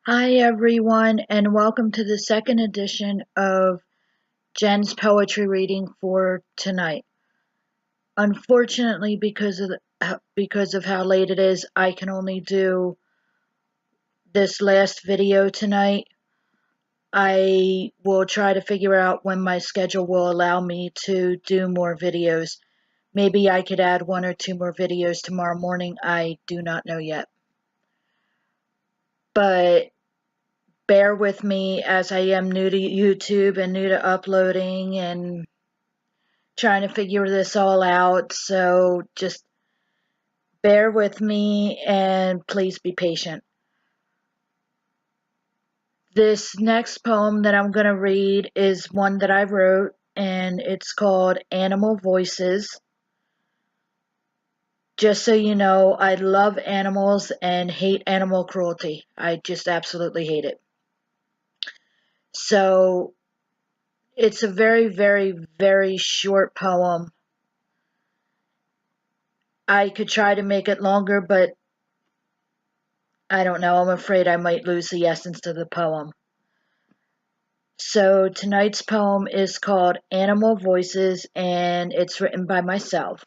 Hi everyone, and welcome to the second edition of Jen's poetry reading for tonight. Unfortunately, because of how late it is, I can only do this last video tonight. I will try to figure out when my schedule will allow me to do more videos. Maybe I could add one or two more videos tomorrow morning. I do not know yet. But bear with me as I am new to YouTube and new to uploading and trying to figure this all out. So just bear with me and please be patient. This next poem that I'm going to read is one that I wrote, and it's called Animal Voices. Just so you know, I love animals and hate animal cruelty. I just absolutely hate it. So it's a very, very, very short poem. I could try to make it longer, but I don't know. I'm afraid I might lose the essence of the poem. So tonight's poem is called Animal Voices, and it's written by myself.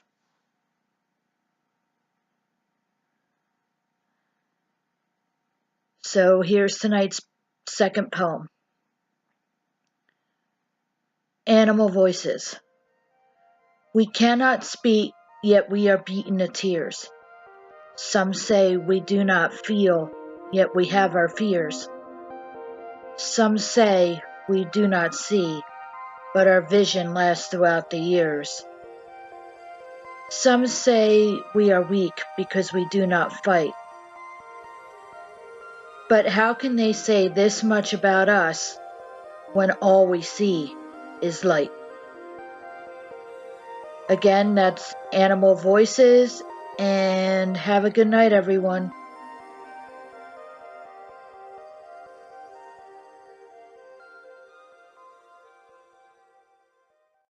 So here's tonight's second poem. Animal Voices. We cannot speak, yet we are beaten to tears. Some say we do not feel, yet we have our fears. Some say we do not see, but our vision lasts throughout the years. Some say we are weak because we do not fight. But how can they say this much about us when all we see is light? Again, that's Animal Voices, and have a good night, everyone.